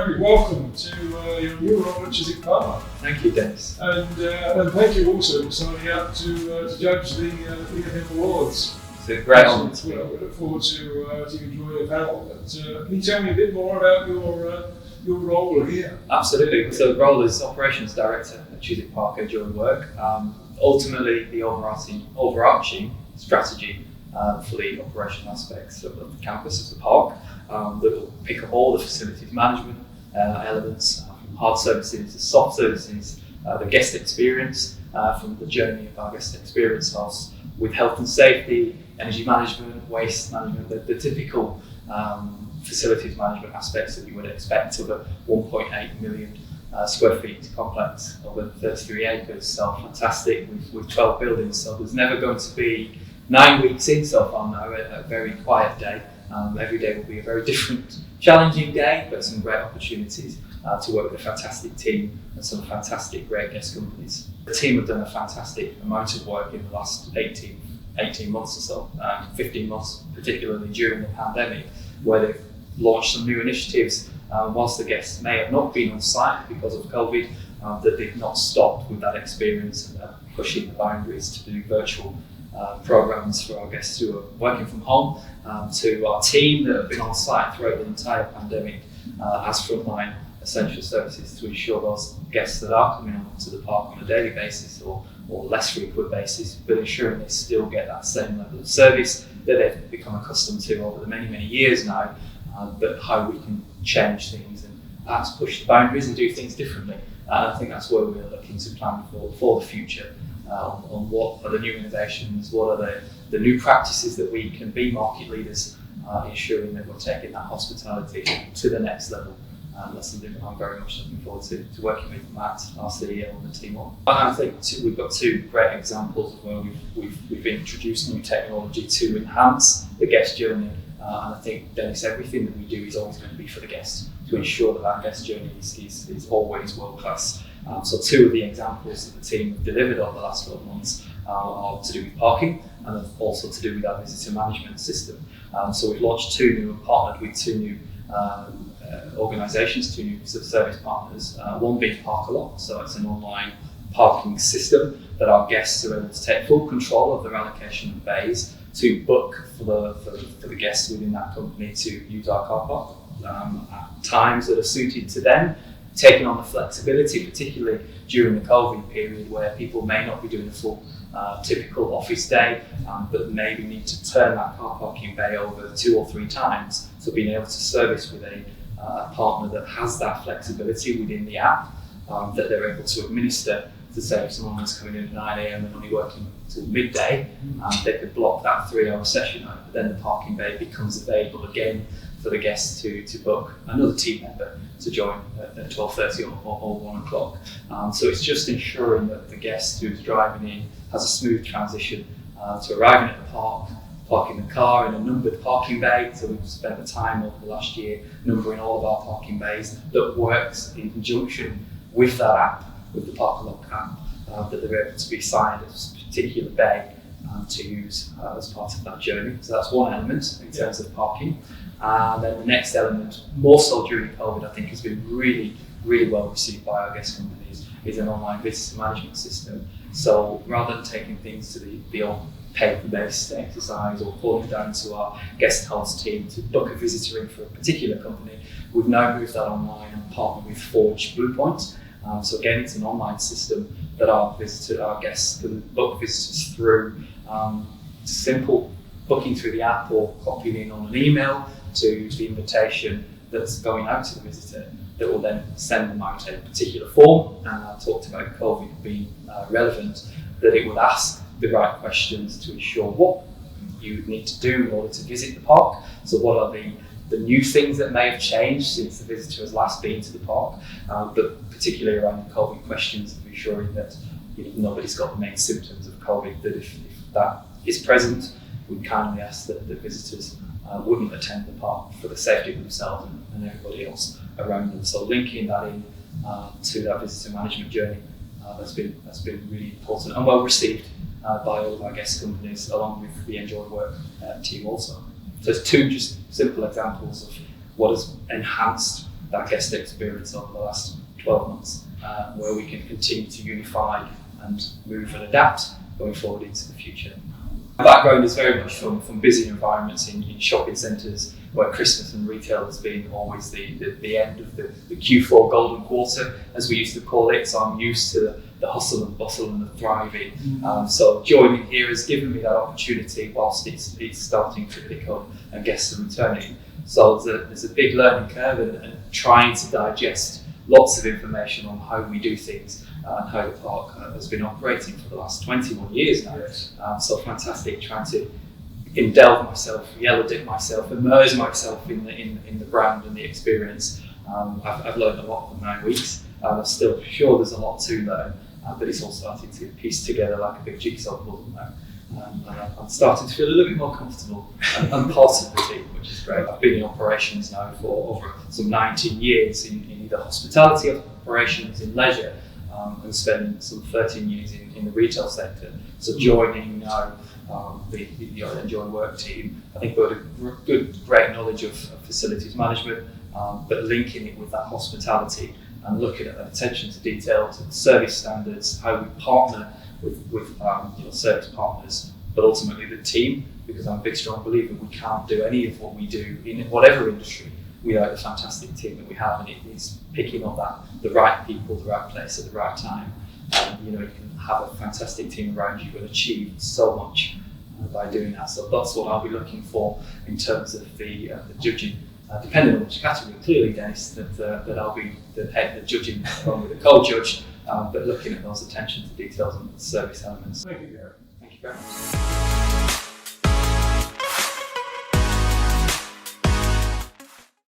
Gregory, welcome to your new role at Chiswick Park. Thank you, Dennis. And thank you also for signing up to judge the PFM Awards. It's a great honour. We look forward to enjoying the panel. But, can you tell me a bit more about your role here? Absolutely. So the role is Operations Director at Chiswick Park during work. Ultimately, the overarching strategy for the operational aspects of the campus of the park that will pick up all the facilities management elements, from hard services to soft services, the guest experience, from the journey of our guest experience starts with health and safety, energy management, waste management, the typical facilities management aspects that you would expect of a 1.8 million square feet complex over 33 acres. So fantastic with 12 buildings. So there's never going to be 9 weeks in so far now, a very quiet day. Every day will be a very different, challenging day, but some great opportunities to work with a fantastic team and some fantastic, great guest companies. The team have done a fantastic amount of work in the last 18 months or so, 15 months, particularly during the pandemic, where they've launched some new initiatives. Whilst the guests may have not been on site because of COVID, that they've not stopped with that experience and pushing the boundaries to do virtual programs for our guests who are working from home, to our team that have been on site throughout the entire pandemic as frontline essential services to ensure those guests that are coming on to the park on a daily basis or less frequent basis, but ensuring they still get that same level of service that they've become accustomed to over the many years now, but how we can change things and perhaps push the boundaries and do things differently. I think that's where we're looking to plan for the future. On what are the new innovations, what are the new practices that we can be market leaders, ensuring that we're taking that hospitality to the next level. That's something that I'm very much looking forward to working with Matt, our CEO, and the team on. I think we've got two great examples of where we've introduced new technology to enhance the guest journey. And I think, Dennis, everything that we do is always going to be for the guest, to ensure that guest journey is always world class. So two of the examples that the team have delivered over the last 12 months are to do with parking and also to do with our visitor management system. So we've launched two new and partnered with two new organisations, two new service partners, one being Park-A-Lot, so it's an online parking system that our guests are able to take full control of their allocation of bays to book for the guests within that company to use our car park at times that are suited to them, taking on the flexibility, particularly during the COVID period where people may not be doing a full typical office day, but maybe need to turn that car parking bay over 2 or 3 times. So being able to service with a partner that has that flexibility within the app, that they're able to administer, to say if someone was coming in at 9 a.m. and only working till midday, they could block that 3-hour session out, but then the parking bay becomes available again for the guests to book another team member to join at 12:30 or 1 o'clock. So it's just ensuring that the guest who's driving in has a smooth transition to arriving at the park, parking the car in a numbered parking bay. So we've spent the time over the last year numbering all of our parking bays that works in conjunction with that app, with the Park-A-Lot app, that they're able to be assigned a particular bay to use as part of that journey. So that's one element in terms of parking. And then the next element, more so during COVID, I think has been really well received by our guest companies, is an online visitor management system. So rather than taking things to the old paper-based exercise or calling down to our guest house team to book a visitor in for a particular company, we've now moved that online and partnered with Forge Bluepoint. So again, it's an online system that our guests can book visitors through. Simple booking through the app or copying in on an email to the invitation that's going out to the visitor, that will then send them out a particular form. And I talked about COVID being relevant, that it would ask the right questions to ensure what you need to do in order to visit the park. So what are the new things that may have changed since the visitor has last been to the park, but particularly around the COVID questions of ensuring that nobody's got the main symptoms of COVID, that if that is present, we kindly ask that the visitors wouldn't attend the park for the safety of themselves and everybody else around them. So linking that in to that visitor management journey, that's been really important and well received by all of our guest companies, along with the Enjoy Work team also. So it's two just simple examples of what has enhanced that guest experience over the last 12 months, where we can continue to unify and move and adapt going forward into the future. My background is very much from busy environments in shopping centres, where Christmas and retail has been always the end of the Q4 golden quarter, as we used to call it. So I'm used to the hustle and bustle and the thriving. So joining here has given me that opportunity whilst it's starting to pick up and guests are returning. So there's a big learning curve and trying to digest lots of information on how we do things and how the park has been operating for the last 21 years now. Yes. So fantastic, trying to indulge myself, yellow dip myself, immerse myself in the brand and the experience. I've learned a lot in 9 weeks. I'm still sure there's a lot to learn, but it's all starting to piece together like a big jigsaw puzzle now. I'm starting to feel a little bit more comfortable and part of the team, which is great. I've been in operations now for over some 19 years in either hospitality operations, in leisure, and spending some 13 years in the retail sector. So joining now the Enjoy Work team, I think we've got a great knowledge of facilities management, but linking it with that hospitality and looking at attention to detail, to the service standards, how we partner with service partners, but ultimately the team, because I'm a big strong believer we can't do any of what we do in whatever industry without the fantastic team that we have, and it is picking up the right people, the right place at the right time. You can have a fantastic team around you and achieve so much by doing that. So that's what I'll be looking for in terms of the judging. Depending on which category, clearly, Dennis, that I'll be the judging along with the co-judge, but looking at those attention to details and service elements. Thank you, Gary. Thank you very much.